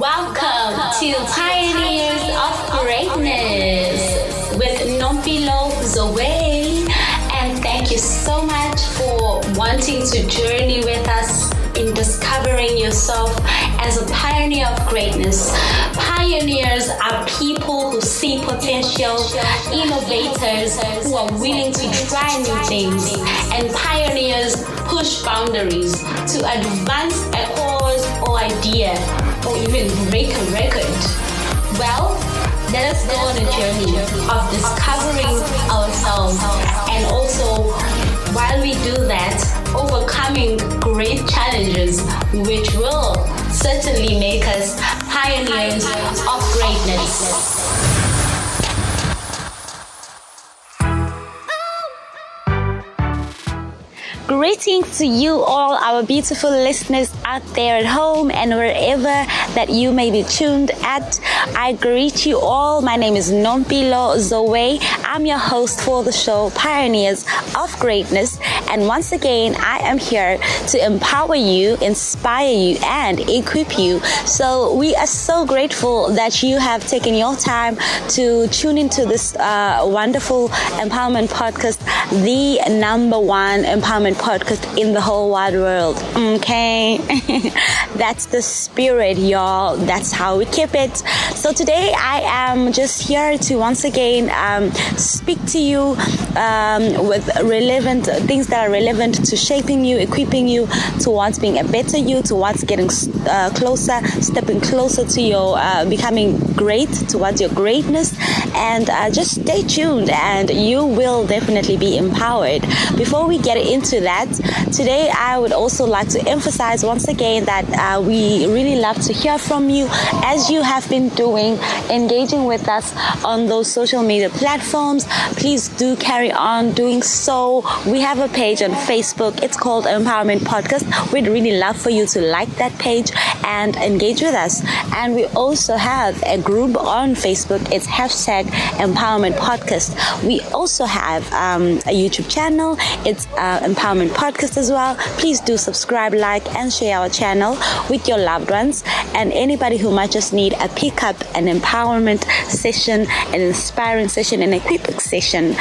Welcome to Pioneers of Greatness with Nompilo Zoè, and thank you so much for wanting to journey with us in discovering yourself as a pioneer of greatness. Pioneers are people who see potential, innovators who are willing to try new things, and pioneers push boundaries to advance a cause or idea or even break a record. Well, let us go on a journey of discovering ourselves, and also while we do that, overcoming great challenges which will certainly make us pioneers of greatness. Greetings to you all, our beautiful listeners out there at home and wherever that you may be tuned at. I greet you all. My name is Nompilo Zoè. I'm your host for the show Pioneers of Greatness. And once again, I am here to empower you, inspire you, and equip you. So we are so grateful that you have taken your time to tune into this wonderful empowerment podcast, the number one empowerment podcast in the whole wide world. Okay. That's the spirit, y'all. That's how we keep it. So today I am just here to once again speak to you with relevant things that are relevant to shaping you, equipping you towards being a better you, towards getting closer, stepping closer to your becoming great, towards your greatness. And just stay tuned and you will definitely be empowered. Before we get into that, today I would also like to emphasize once again that we really love to hear from you, as you have been doing, engaging with us on those social media platforms. Please do carry on doing so. We have a page on Facebook. It's called Empowerment Podcast. We'd really love for you to like that page and engage with us. And we also have a group on Facebook. It's #Empowerment Podcast. We also have a YouTube channel. It's Empowerment Podcast as well. Please do subscribe, like, and share our channel with your loved ones and anybody who might just need a pickup, an empowerment session, an inspiring session, an equipping session.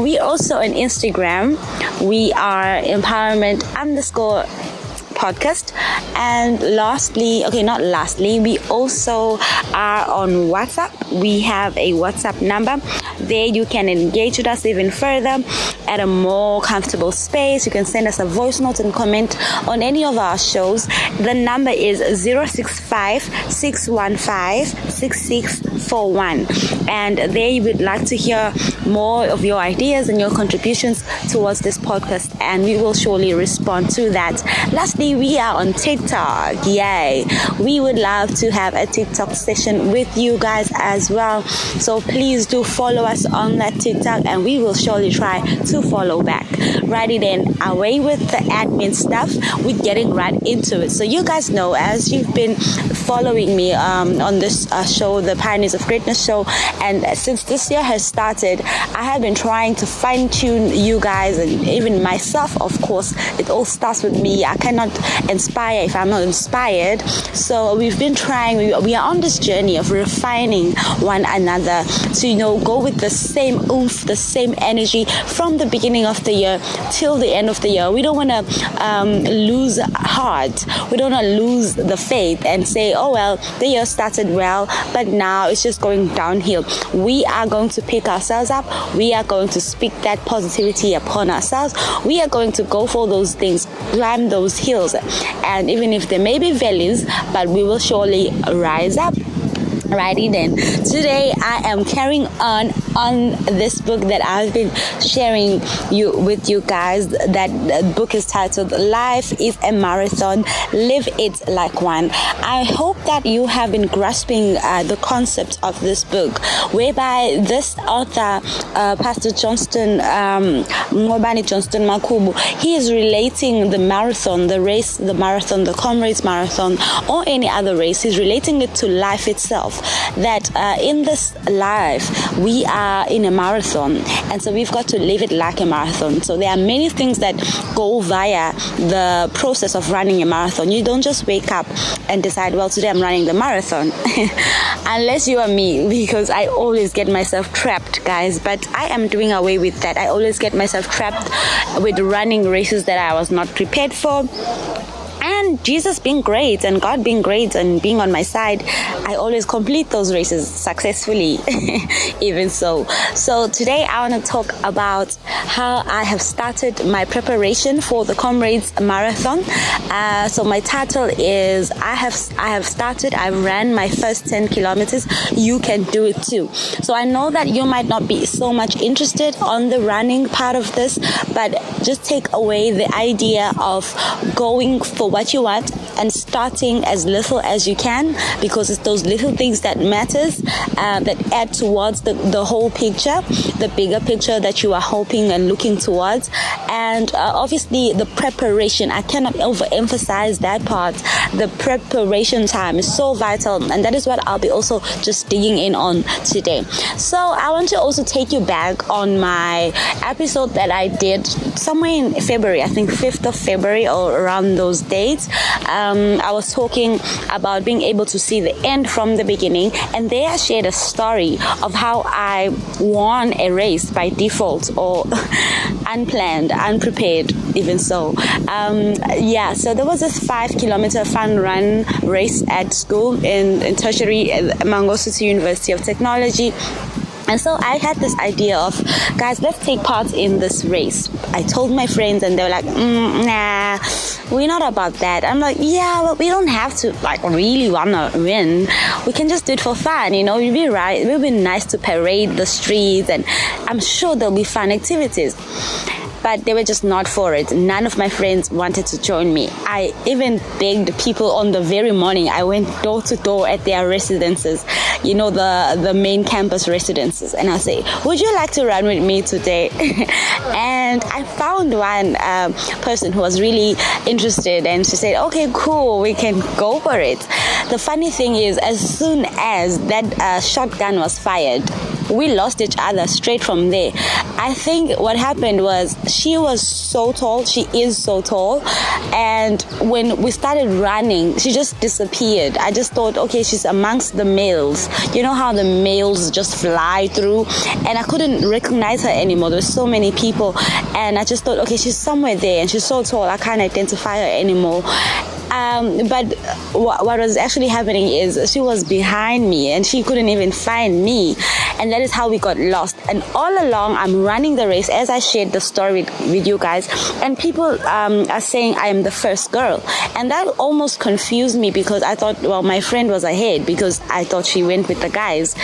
We also on Instagram. We are empowerment_podcast. And we also are on WhatsApp. We have a WhatsApp number. There you can engage with us even further at a more comfortable space. You can send us a voice note and comment on any of our shows. The number is 065-615-6641. And there you would like to hear more of your ideas and your contributions towards this podcast, and we will surely respond to that. Lastly, we are on TikTok. Yay! We would love to have a TikTok session with you guys as well. So please do follow us on that TikTok, and we will surely try to follow back. Righty then, away with the admin stuff. We're getting right into it. So you guys know, as you've been following me on this show, the Pioneers of Greatness show, and since this year has started, I have been trying to fine-tune you guys and even myself. Of course, it all starts with me. I cannot inspire if I'm not inspired. So we've been trying, we are on this journey of refining one another to, go with the same oomph, the same energy from the beginning of the year till the end of the year. We don't want to lose heart. We don't want to lose the faith and say, oh well, the year started well, but now it's just going downhill. We are going to pick ourselves up. We are going to speak that positivity upon ourselves. We are going to go for those things, climb those hills, and even if there may be valleys, but we will surely rise up. Righty then, today I am carrying on this book that I've been sharing with you guys. That book is titled Life is a Marathon, Live It Like One. I hope that you have been grasping the concept of this book, whereby this author, Pastor Johnston Makubu, he is relating the marathon, the race, the marathon, the Comrades Marathon, or any other race. He's relating it to life itself. That in this life we are are in a marathon, and so we've got to live it like a marathon. So there are many things that go via the process of running a marathon. You don't just wake up and decide, well, today I'm running the marathon. Unless you are me, because I always get myself trapped, guys. But I am doing away with that. I always get myself trapped with running races that I was not prepared for. And Jesus being great and God being great and being on my side, I always complete those races successfully. Even so today I want to talk about how I have started my preparation for the Comrades Marathon. So my title is I've ran my first 10 kilometers. You can do it too. So I know that you might not be so much interested on the running part of this, but just take away the idea of going for what you want and starting as little as you can, because it's those little things that matters, that add towards the whole picture, the bigger picture that you are hoping and looking towards. And obviously the preparation, I cannot overemphasize that part. The preparation time is so vital, and that is what I'll be also just digging in on today. So I want to also take you back on my episode that I did somewhere in February, I think 5th of February or around those dates. I was talking about being able to see the end from the beginning, and there I shared a story of how I won a race by default or unplanned, unprepared, even so. So there was this 5-kilometer fun run race at school in tertiary at Mango City University of Technology. And so I had this idea of, guys, let's take part in this race. I told my friends and they were like, nah, we're not about that. I'm like, yeah, but we don't have to really want to win. We can just do it for fun, It would be nice to parade the streets, and I'm sure there'll be fun activities. But they were just not for it. None of my friends wanted to join me. I even begged people on the very morning. I went door to door at their residences, the main campus residences. And I say, would you like to run with me today? And I found one person who was really interested, and she said, okay, cool, we can go for it. The funny thing is, as soon as that shotgun was fired, we lost each other straight from there. I think what happened was she was so tall. She is so tall. And when we started running, she just disappeared. I just thought, okay, she's amongst the males. You know how the males just fly through? And I couldn't recognize her anymore. There's so many people. And I just thought, okay, she's somewhere there. And she's so tall, I can't identify her anymore. But what was actually happening is she was behind me and she couldn't even find me, and that is how we got lost. And all along I'm running the race, as I shared the story with you guys, and people are saying I am the first girl, and that almost confused me, because I thought, well, my friend was ahead because I thought she went with the guys.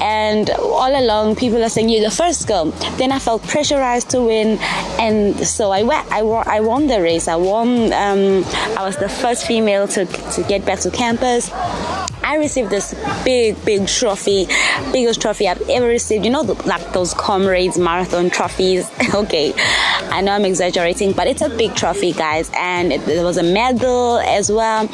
And all along people are saying you're the first girl. Then I felt pressurized to win, and so I won the race. I was the first female to get back to campus. I received this big trophy, biggest trophy I've ever received. Those Comrades Marathon trophies. Okay, I know I'm exaggerating, but it's a big trophy, guys. And there was a medal as well.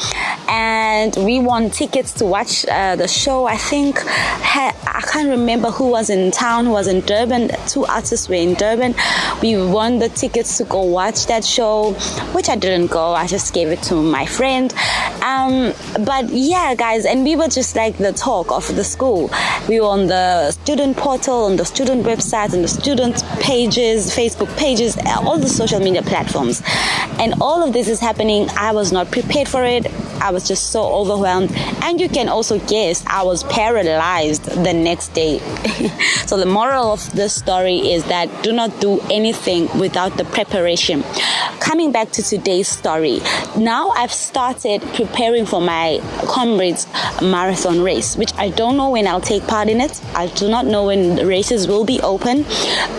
And we won tickets to watch the show. I think, I can't remember who was in town, who was in Durban. 2 artists were in Durban. We won the tickets to go watch that show, which I didn't go. I just gave it to my friend. But yeah, guys, and we were just like the talk of the school. We were on the student portal, on the student website, on the student pages, Facebook pages, all the social media platforms. And all of this is happening. I was not prepared for it. I was just so overwhelmed. And you can also guess, I was paralyzed the next day. So the moral of this story is that do not do anything without the preparation. Coming back to today's story, now I've started preparing for my Comrades Marathon race, which I don't know when I'll take part in it. I do not know when the races will be open,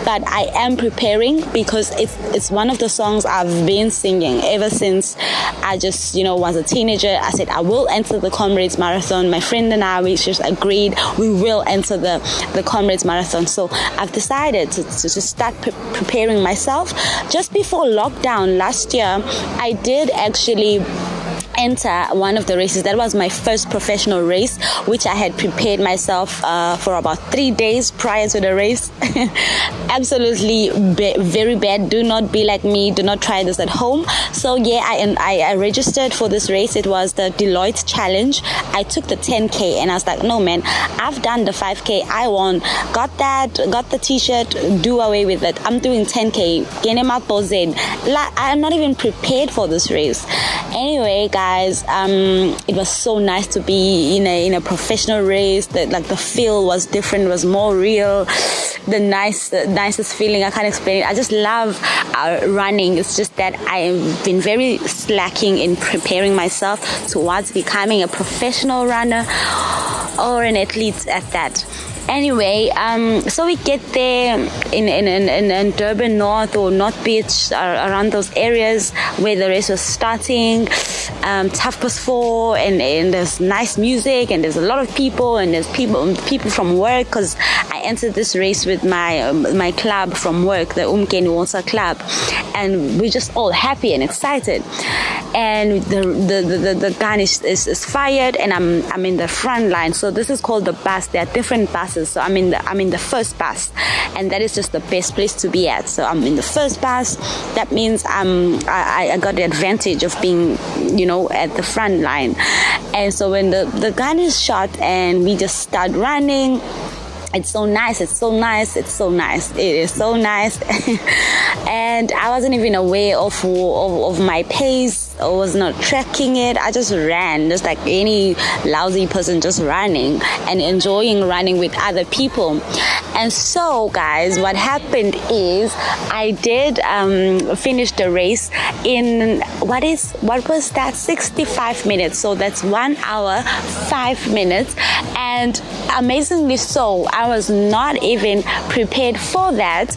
but I am preparing because it's one of the songs I've been singing ever since I just, was a teenager. I said, I will enter the Comrades Marathon. My friend and I, we just agreed we will enter the Comrades Marathon. So I've decided to start preparing myself. Just before lockdown last year, I did actually enter one of the races. That was my first professional race, which I had prepared myself for about 3 days prior to the race. Absolutely very bad. Do not be like me. Do not try this at home. So yeah, I registered for this race. It was the Deloitte Challenge. I took the 10K and I was like, no man, I've done the 5K. I won. Got the t-shirt. Do away with it. I'm doing 10K. I'm not even prepared for this race. Anyway, guys, it was so nice to be in a professional race. The feel was different. It was more real. The nicest feeling. I can't explain it. I just love running. It's just that I've been very slacking in preparing myself towards becoming a professional runner or an athlete at that. Anyway, so we get there in Durban North or North Beach, around those areas where the race was starting. 4:30, and there's nice music, and there's a lot of people, and there's people from work, because I entered this race with my club from work, the Umkeni Water Club, and we're just all happy and excited. And the gun is fired, and I'm in the front line. So this is called the bus. There are different buses. So I'm in the first bus, and that is just the best place to be at. So I'm in the first bus. That means I got the advantage of being, at the front line. And so when the gun is shot and we just start running, it's so nice. It is so nice. And I wasn't even aware of my pace. I was not tracking it. I just ran, just like any lousy person, just running and enjoying running with other people. And so, guys, what happened is I did finish the race in what was that 65 minutes. So that's 1 hour 5 minutes. And amazingly so, I was not even prepared for that.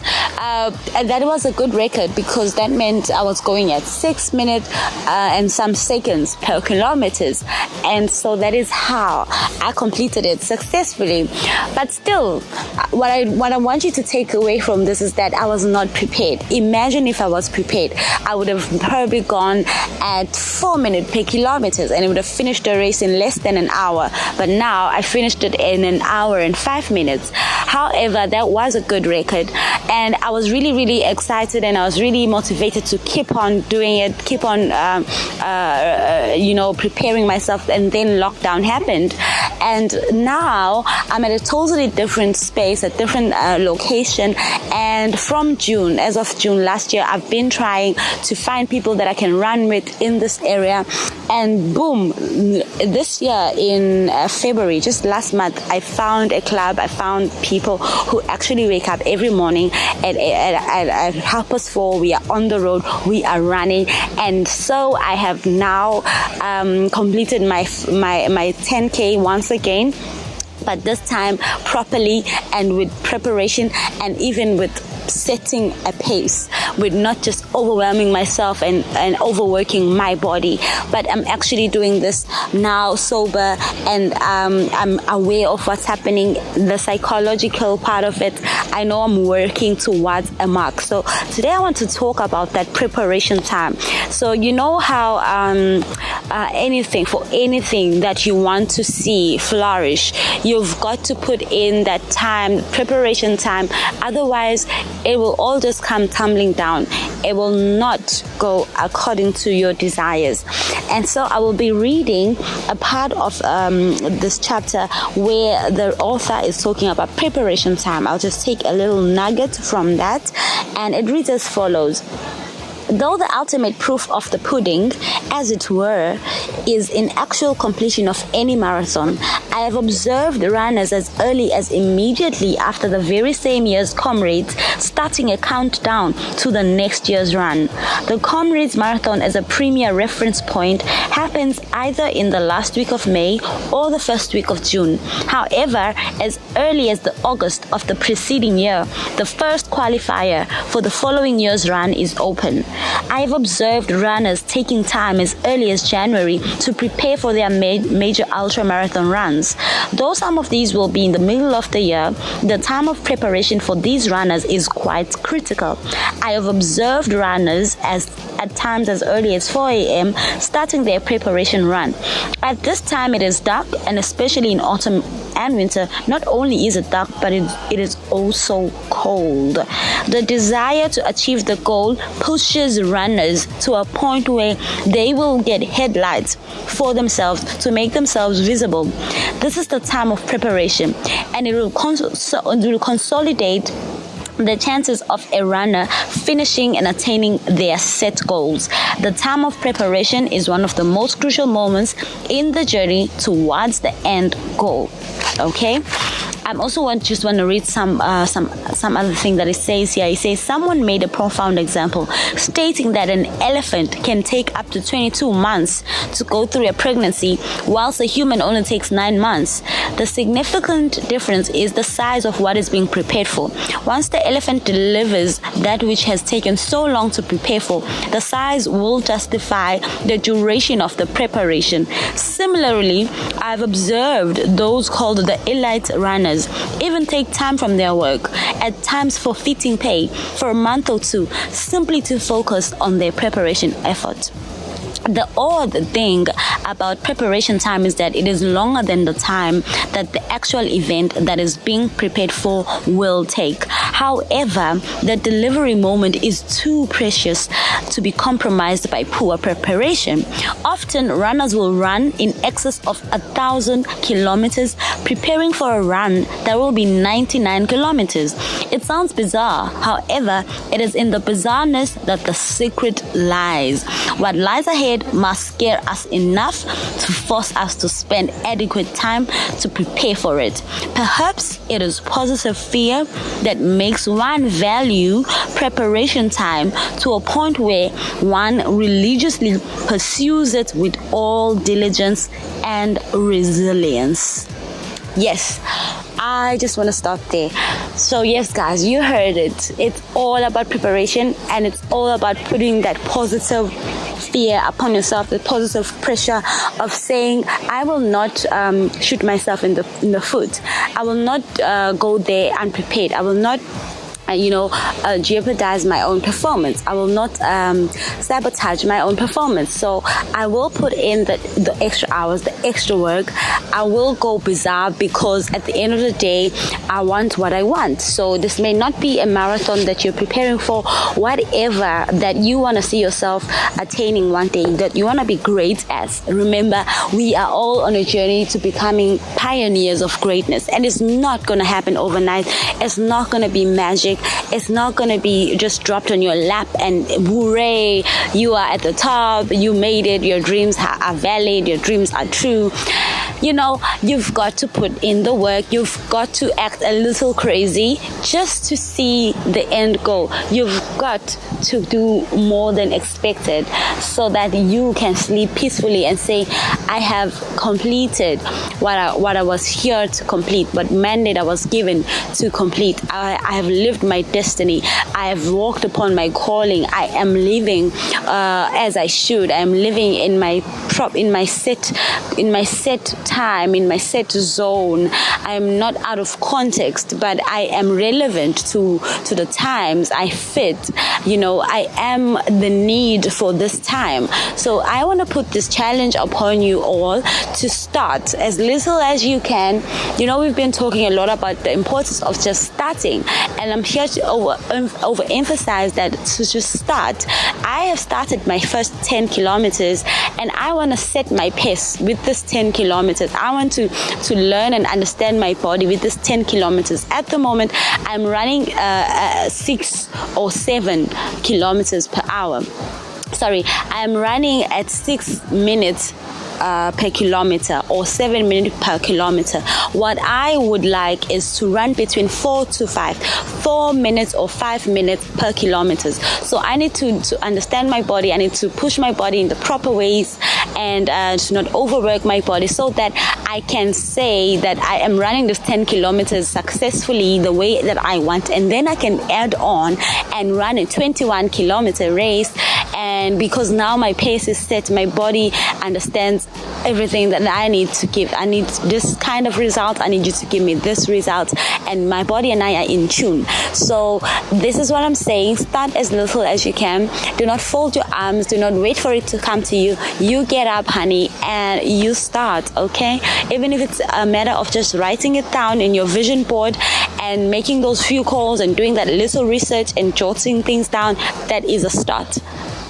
And that was a good record, because that meant I was going at 6 minutes and some seconds per kilometers. And so that is how I completed it successfully. But still, what I want you to take away from this is that I was not prepared. Imagine if I was prepared. I would have probably gone at 4 minutes per kilometers, and I would have finished the race in less than an hour. But now I finished it in 1 hour and 5 minutes. However, that was a good record, and I was really, really excited, and I was really motivated to keep on doing it, keep on preparing myself. And then lockdown happened, and now I'm at a totally different space, a different location. And from June, as of June last year, I've been trying to find people that I can run with in this area. And boom, this year in February, just last month, I found a club. I found people who actually wake up every morning at 4:30. We are on the road, we are running. And so I have now completed my 10K once again, but this time properly and with preparation, and even with setting a pace, with not just overwhelming myself and overworking my body. But I'm actually doing this now sober, and I'm aware of what's happening, the psychological part of it. I know I'm working towards a mark. So today I want to talk about that preparation time. So you know how anything that you want to see flourish, you've got to put in that time, preparation time. Otherwise, it will all just come tumbling down. It will not go according to your desires. And so I will be reading a part of this chapter where the author is talking about preparation time. I'll just take a little nugget from that, and it reads as follows. Though the ultimate proof of the pudding, as it were, is in actual completion of any marathon, I have observed runners as early as immediately after the very same year's comrades starting a countdown to the next year's run. The Comrades Marathon, as a premier reference point, happens either in the last week of May or the first week of June. However, as early as the August of the preceding year, the first qualifier for the following year's run is open. I have observed runners taking time as early as January to prepare for their major ultramarathon runs. Though some of these will be in the middle of the year, the time of preparation for these runners is quite critical. I have observed runners at times as early as 4 a.m. starting their preparation run. At this time it is dark, and especially in autumn and winter, not only is it dark, but it is also cold. The desire to achieve the goal pushes runners to a point where they will get headlights for themselves to make themselves visible. This is the time of preparation, and it will consolidate the chances of a runner finishing and attaining their set goals. The time of preparation is one of the most crucial moments in the journey towards the end goal. Okay, I also want to read some other thing that it says here. It says someone made a profound example, stating that an elephant can take up to 22 months to go through a pregnancy, whilst a human only takes 9 months. The significant difference is the size of what is being prepared for. Once the elephant delivers that which has taken so long to prepare for, the size will justify the duration of the preparation. Similarly, I've observed those called the elite runners even take time from their work, at times forfeiting pay for a month or two, simply to focus on their preparation effort. The odd thing about preparation time is that it is longer than the time that the actual event that is being prepared for will take. However, the delivery moment is too precious to be compromised by poor preparation. Often, runners will run in excess of 1,000 kilometers preparing for a run that will be 99 kilometers. It sounds bizarre. However, it is in the bizarreness that the secret lies. What lies ahead must scare us enough to force us to spend adequate time to prepare for it. Perhaps it is positive fear that makes one value preparation time to a point where one religiously pursues it with all diligence and resilience. Yes, I just want to stop there. So yes, guys, you heard it. It's all about preparation, and it's all about putting that positive fear upon yourself, the positive pressure of saying, I will not shoot myself in the foot. I will not go there unprepared. I will not jeopardize my own performance. I will not sabotage my own performance. So I will put in the extra hours, the extra work. I will go bizarre, because at the end of the day, I want what I want. So this may not be a marathon that you're preparing for. Whatever that you want to see yourself attaining one day, that you want to be great at. Remember, we are all on a journey to becoming pioneers of greatness, and it's not going to happen overnight. It's not going to be magic. It's not going to be just dropped on your lap and hooray, you are at the top, you made it, your dreams are valid, your dreams are true. You've got to put in the work. You've got to act a little crazy just to see the end goal. You've got to do more than expected so that you can sleep peacefully and say, I have completed what I was here to complete, what mandate I was given to complete. I have lived my destiny. I have walked upon my calling. I am living as I should. I am living in my set time, in my set zone. I am not out of context, but I am relevant to the times. I fit. I am the need for this time. So I want to put this challenge upon you all to start as little as you can. We've been talking a lot about the importance of just starting, and I'm here to overemphasize that to just start. I have started my first 10 kilometers, and I want to set my pace with this 10 kilometers. I want to learn and understand my body with this 10 kilometers. At the moment, I'm running 6 or 7 kilometers per hour. I'm running at 6 minutes per kilometer, or 7 minutes per kilometer. What I would like is to run between 4 minutes or 5 minutes per kilometers. So I need to understand my body. I need to push my body in the proper ways, and to not overwork my body, so that I can say that I am running this 10 kilometers successfully the way that I want, and then I can add on and run a 21 kilometer race And because now my pace is set, my body understands everything that I need to give. I need this kind of result. I need you to give me this result. And my body and I are in tune. So this is what I'm saying. Start as little as you can. Do not fold your arms. Do not wait for it to come to you. You get up, honey, and you start, okay? Even if it's a matter of just writing it down in your vision board and making those few calls and doing that little research and jotting things down, that is a start.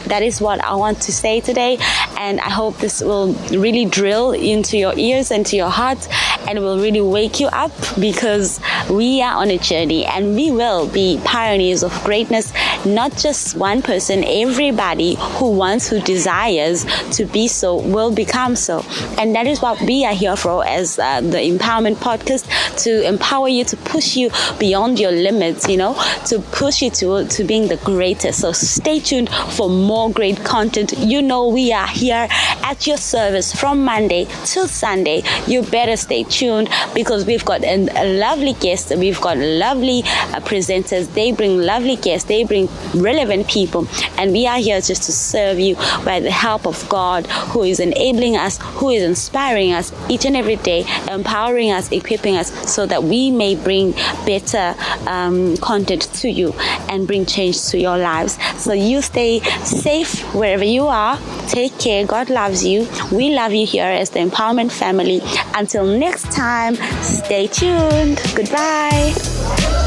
That is what I want to say today, and I hope this will really drill into your ears and to your heart and will really wake you up, because we are on a journey and we will be pioneers of greatness. Not just one person, everybody who wants, who desires to be so will become so. And that is what we are here for as the Empowerment Podcast, to empower you, to push you beyond your limits, to push you to being the greatest. So stay tuned for more great content. We are here at your service from Monday till Sunday. You better stay tuned, because we've got a lovely guest. We've got lovely presenters. They bring lovely guests. They bring relevant people, and we are here just to serve you by the help of God, who is enabling us, who is inspiring us each and every day, empowering us, equipping us, so that we may bring better content to you and bring change to your lives. So you stay safe wherever you are. Take care. God loves you. We love you here as the Empowerment family. Until next time, stay tuned. Goodbye.